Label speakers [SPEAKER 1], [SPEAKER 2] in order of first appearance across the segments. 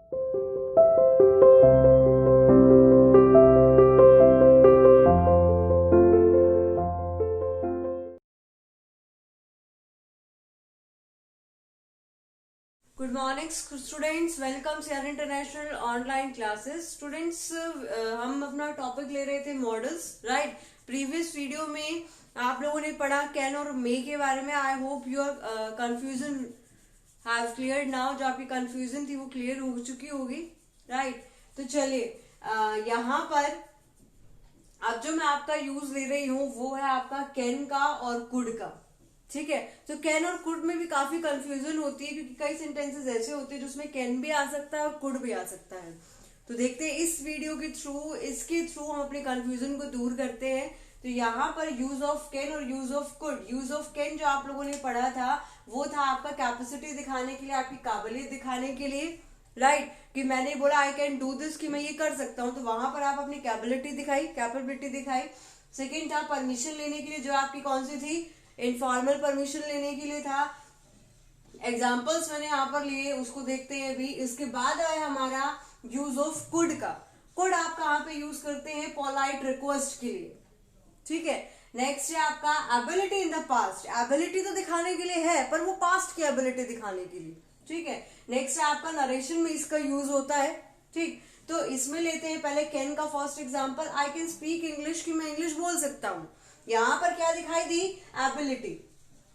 [SPEAKER 1] Good morning students, welcome CR international online classes. Students, हम अपना topic ले रहे थे मॉडल्स, राइट। प्रीवियस वीडियो में आप लोगों ने पढ़ा कैन और मे के बारे में। I hope your confusion have cleared now. जो आपकी कंफ्यूजन थी वो क्लियर हो चुकी होगी, राइट। तो चलिए, यहाँ पर अब जो मैं आपका यूज ले रही हूँ वो है आपका कैन का और कुड का, ठीक है। तो कैन और कुड में भी काफी कंफ्यूजन होती है, क्योंकि कई सेंटेंसेस ऐसे होते हैं जिसमें कैन भी आ सकता है और कुड भी आ सकता है। तो देखते हैं इस वीडियो के थ्रू, इसके थ्रू हम अपने कंफ्यूजन को दूर करते हैं। तो यहाँ पर यूज ऑफ कैन और use of could. Use of can जो आप लोगों ने पढ़ा था वो था आपका कैपेसिटी दिखाने के लिए, आपकी काबिलियत दिखाने के लिए, राइट। कि मैंने बोला आई कैन डू दिस, कि मैं ये कर सकता हूँ, तो वहां पर आप अपनी कैपेबिलिटी दिखाई। सेकेंड था परमिशन लेने के लिए, जो आपकी कौन सी थी, इनफॉर्मल परमिशन लेने के लिए था। एग्जाम्पल्स मैंने यहाँ पर लिए, उसको देखते हैं अभी। इसके बाद आया हमारा यूज ऑफ कुड का। कुड आप कहाँ पे यूज करते हैं, पोलाइट रिक्वेस्ट के लिए, ठीक है। नेक्स्ट है आपका ability in the past. Ability तो दिखाने के लिए है, पर वो पास्ट की एबिलिटी दिखाने के लिए, ठीक है। नेक्स्ट है आपका नरेशन में इसका यूज होता है, ठीक। तो इसमें लेते हैं पहले कैन का first example. I can speak English, कि मैं इंग्लिश बोल सकता हूं। यहाँ पर क्या दिखाई दी, एबिलिटी।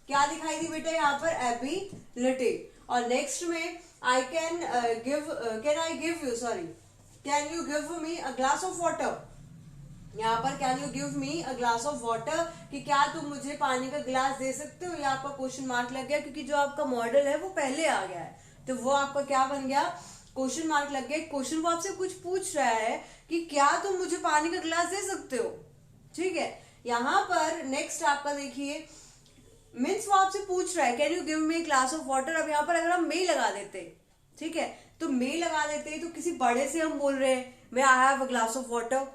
[SPEAKER 1] क्या दिखाई दी बेटा, यहाँ पर एबिलिटी। और नेक्स्ट में I can can you give me a glass of water. यहाँ पर can you give me a glass of water, कि क्या तुम मुझे पानी का गिलास दे सकते हो। ये आपका क्वेश्चन मार्क लग गया, क्योंकि जो आपका मॉडल है वो पहले आ गया है, तो वो आपका क्या बन गया, क्वेश्चन मार्क लग गया। क्वेश्चन वो आपसे कुछ पूछ रहा है कि क्या तुम मुझे पानी का गिलास दे सकते हो, ठीक है। यहाँ पर नेक्स्ट आपका देखिए, मीन्स वो आपसे पूछ रहा है can you give me glass of water. अब यहाँ पर अगर हम मे लगा देते, ठीक है, तो मे लगा देते तो किसी बड़े से हम बोल रहे हैं मैं I have a glass of water.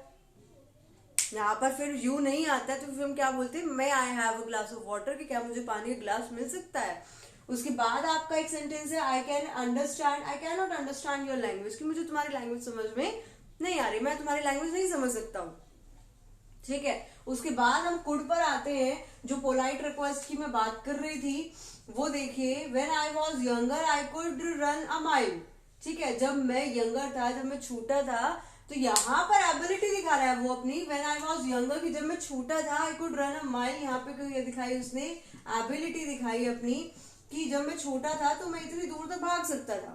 [SPEAKER 1] यहाँ पर फिर यू नहीं आता है, तो फिर हम क्या बोलते हैं, मैं I have a glass of water, कि क्या मुझे पानी का गिलास मिल सकता है। उसके बाद आपका एक सेंटेंस है I can not understand your language, कि मुझे तुम्हारी लैंग्वेज समझ में नहीं आ रही, मैं तुम्हारी लैंग्वेज नहीं समझ सकता हूँ, ठीक है। उसके बाद हम कुड पर आते हैं, जो पोलाइट रिक्वेस्ट की मैं बात कर रही थी। वो देखिए, when I was younger I could run a mile, ठीक है। जब मैं यंगर था, जब मैं छोटा था, तो यहाँ पर एबिलिटी दिखा रहा है वो अपनी, व्हेन आई वॉज यंगर, कि जब मैं छोटा था I could run a mile. यहाँ पे ये दिखाई उसने, एबिलिटी दिखाई अपनी, कि जब मैं छोटा था तो मैं इतनी दूर तक भाग सकता था,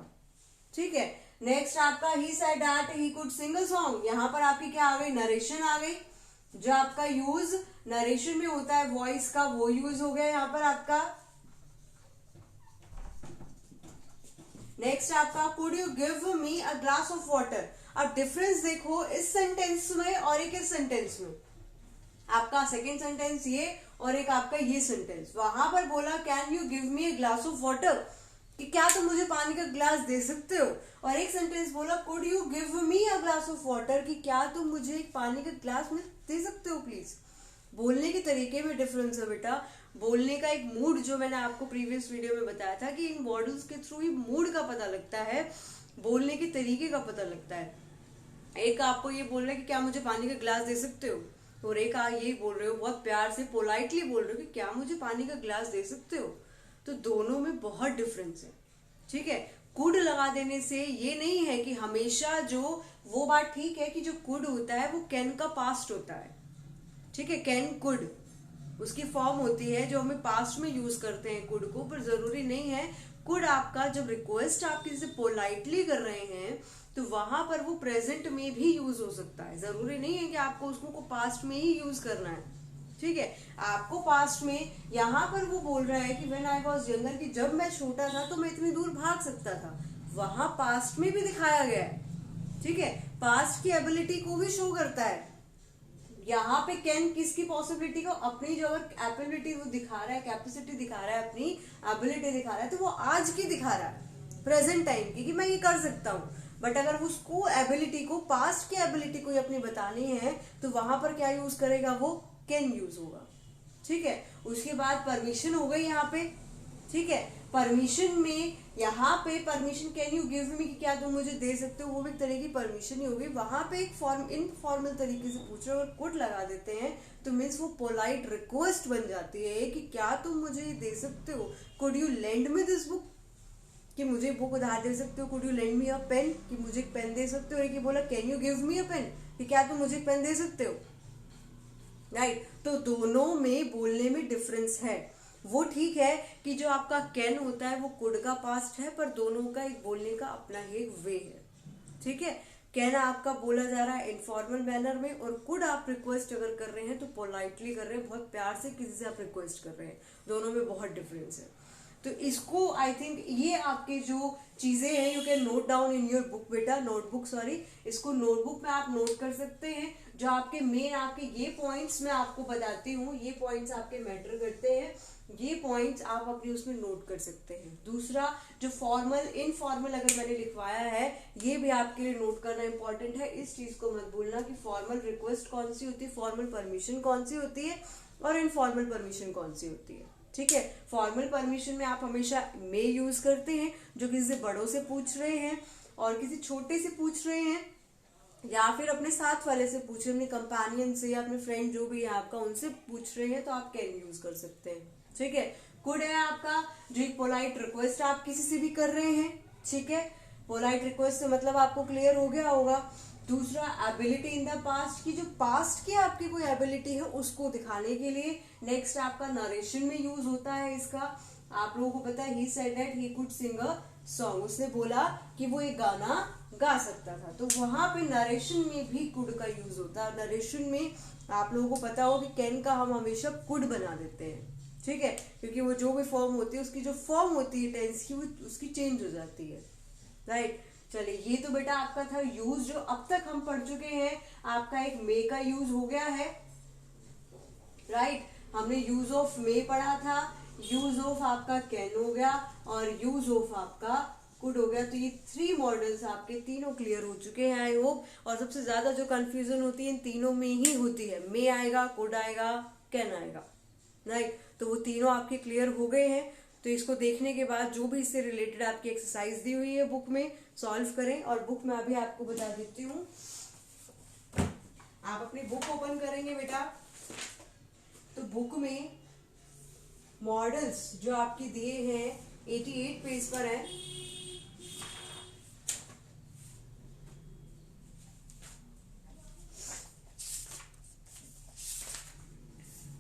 [SPEAKER 1] ठीक है। नेक्स्ट आपका he said that he could sing a song. यहाँ पर आपकी क्या आ गई, नरेशन आ गई। जो आपका यूज नरेशन में होता है वॉइस का, वो यूज हो गया यहाँ पर आपका। नेक्स्ट आपका could you give me a glass of water. अब डिफरेंस देखो इस सेंटेंस में और एक इस सेंटेंस में। आपका सेकेंड सेंटेंस ये और एक आपका ये सेंटेंस। वहां पर बोला can you give me a glass of water, कि क्या तुम मुझे पानी का ग्लास दे सकते हो। और एक सेंटेंस बोला could you give me a glass of water, कि क्या तुम मुझे एक पानी का ग्लास दे सकते हो प्लीज। बोलने के तरीके में डिफरेंस है बेटा। बोलने का एक मूड, जो मैंने आपको प्रीवियस वीडियो में बताया था कि इन मॉडल्स के थ्रू ही मूड का पता लगता है, बोलने के तरीके का पता लगता है। एक आपको ये बोल रहे हैं कि क्या मुझे पानी का गिलास दे सकते हो, और एक आप यही बोल रहे हो, बहुत प्यार से पोलाइटली बोल रहे हो कि क्या मुझे पानी का गिलास दे सकते हो। तो दोनों में बहुत डिफरेंस है, ठीक है। कुड लगा देने से ये नहीं है कि हमेशा, जो वो बात ठीक है कि जो कुड होता है वो कैन का पास्ट होता है, ठीक है। कैन कुड उसकी फॉर्म होती है जो हमें पास्ट में यूज करते हैं कुड को, पर जरूरी नहीं है। कुड आपका जब रिक्वेस्ट आप किसी से पोलाइटली कर रहे हैं तो वहां पर वो प्रेजेंट में भी यूज हो सकता है। जरूरी नहीं है कि आपको उसको पास्ट में ही यूज करना है, ठीक है। आपको पास्ट में, यहाँ पर वो बोल रहा है कि व्हेन आई वॉज यंगर, कि जब मैं छोटा था तो मैं इतनी दूर भाग सकता था। वहां पास्ट में भी दिखाया गया है, ठीक है। पास्ट की एबिलिटी को भी शो करता है। यहाँ पे कैन किसकी पॉसिबिलिटी को, अपनी जो अगर एबिलिटी वो दिखा रहा है, कैपेसिटी दिखा रहा है, अपनी एबिलिटी दिखा रहा है, तो वो आज की दिखा रहा है, प्रेजेंट टाइम की, कि मैं ये कर सकता हूँ। बट अगर उसको एबिलिटी को, पास्ट की एबिलिटी को अपनी बतानी है, तो वहां पर क्या यूज करेगा, वो कैन यूज होगा, ठीक है। उसके बाद परमिशन हो गई यहाँ पे, ठीक है। परमिशन में यहाँ पे परमिशन कैन यू गिव मी, कि क्या तुम मुझे दे सकते हो, वो भी एक तरह की परमिशन ही होगी। वहां पे एक इनफॉर्मल तरीके से पूछ रहे हो और कुड लगा देते हैं तो मीन्स वो पोलाइट रिक्वेस्ट बन जाती है कि क्या तुम मुझे दे सकते हो, could you lend me this book, कि मुझे बुक उधार दे सकते हो, could you lend me a pen, कि मुझे एक पेन दे सकते हो। एक बोला can you give me a pen, कि क्या तुम मुझे एक पेन दे सकते हो, राइट। तो दोनों में बोलने में डिफरेंस है। वो ठीक है कि जो आपका कैन होता है वो कुड का पास्ट है, पर दोनों का एक बोलने का अपना ही एक वे है, ठीक है। कैन आपका बोला जा रहा है इनफॉर्मल मैनर में, और कुड आप रिक्वेस्ट अगर कर रहे हैं तो पोलाइटली कर रहे हैं, बहुत प्यार से किसी से आप रिक्वेस्ट कर रहे हैं, दोनों में बहुत डिफरेंस है। तो इसको आई थिंक ये आपके जो चीजें हैं you can note down in your book बेटा, नोटबुक सॉरी, इसको नोटबुक में आप नोट कर सकते हैं। जो आपके मेन आपके ये पॉइंट्स मैं आपको बताती हूँ, ये पॉइंट्स आपके मैटर करते हैं, ये पॉइंट्स आप अपने उसमें नोट कर सकते हैं। दूसरा जो फॉर्मल इनफॉर्मल अगर मैंने लिखवाया है ये भी आपके लिए नोट करना इंपॉर्टेंट है। इस चीज को मत भूलना कि फॉर्मल रिक्वेस्ट कौन सी होती है, फॉर्मल परमिशन कौन सी होती है और इनफॉर्मल परमिशन कौन सी होती है, ठीक है। फॉर्मल परमिशन में आप हमेशा मे यूज करते हैं जो किसी से बड़ों से पूछ रहे हैं, और किसी छोटे से पूछ रहे हैं, या फिर अपने साथ वाले से पूछ रहे हैं, अपने कंपेनियन से या अपने फ्रेंड जो भी है आपका उनसे पूछ रहे हैं तो आप कैन यूज कर सकते हैं, ठीक है। कुड है आपका जो एक पोलाइट रिक्वेस्ट आप किसी से भी कर रहे हैं, ठीक है। पोलाइट रिक्वेस्ट से मतलब आपको क्लियर हो गया होगा। दूसरा एबिलिटी इन द पास्ट, की जो पास्ट की आपकी कोई एबिलिटी है उसको दिखाने के लिए। नेक्स्ट आपका नरेशन में यूज होता है इसका। आप लोगों को पता है he said that he could sing a song, उसने बोला कि वो एक गाना गा सकता था, तो वहां पे नरेशन में भी कुड का यूज होता है। नरेशन में आप लोगों को पता हो कि कैन का हम हमेशा कुड बना देते हैं, ठीक है, क्योंकि वो जो भी फॉर्म होती है उसकी जो फॉर्म होती है टेंस की वो उसकी चेंज हो जाती है, राइट। चलिए ये तो बेटा आपका था यूज जो अब तक हम पढ़ चुके हैं। आपका एक मे का यूज हो गया है, राइट। हमने यूज ऑफ मे पढ़ा था, यूज ऑफ आपका कैन हो गया और यूज ऑफ आपका कुड हो गया। तो ये 3 मॉडल्स आपके तीनों क्लियर हो चुके हैं आई होप। और सबसे ज्यादा जो कंफ्यूजन होती है इन तीनों में ही होती है, मे आएगा, कुड आएगा, कैन आएगा, राइट। तो वो तीनों आपके क्लियर हो गए हैं। तो इसको देखने के बाद जो भी इससे रिलेटेड आपकी एक्सरसाइज दी हुई है बुक में सॉल्व करें। और बुक में अभी आपको बता देती हूँ, आप अपनी बुक ओपन करेंगे बेटा तो बुक में मॉडल्स जो आपके दिए हैं 88 पेज पर है।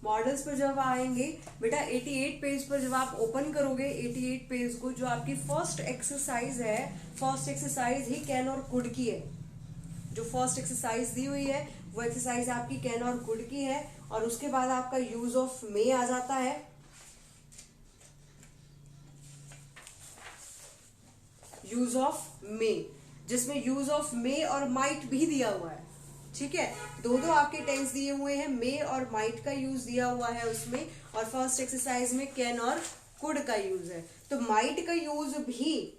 [SPEAKER 1] मॉडल्स पर जब आएंगे बेटा 88 पेज पर जब आप ओपन करोगे 88 पेज को, जो आपकी फर्स्ट एक्सरसाइज है, फर्स्ट एक्सरसाइज ही कैन और कुड की है। जो फर्स्ट एक्सरसाइज दी हुई है वो एक्सरसाइज आपकी कैन और कुड की है। और उसके बाद आपका यूज ऑफ मे आ जाता है। यूज ऑफ मे, जिसमें यूज ऑफ मे और माइट भी दिया हुआ है, ठीक है। दो आपके टेंस दिए हुए हैं, मे और माइट का यूज दिया हुआ है उसमें। और फर्स्ट एक्सरसाइज में कैन और कुड का यूज है। तो माइट का यूज भी,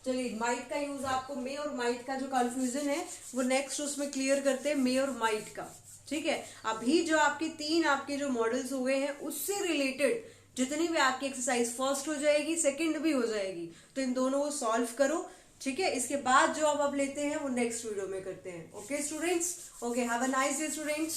[SPEAKER 1] चलिए माइट का यूज आपको मे और माइट का जो कंफ्यूजन है वो नेक्स्ट उसमें क्लियर करते हैं, मे और माइट का, ठीक है। अभी जो आपके 3 आपके जो मॉडल्स हो गए हैं उससे रिलेटेड जितनी भी आपकी एक्सरसाइज फर्स्ट हो जाएगी, सेकंड भी हो जाएगी, तो इन दोनों को सॉल्व करो, ठीक है। इसके बाद जो अब लेते हैं वो नेक्स्ट वीडियो में करते हैं। Okay students, okay, have a nice day students.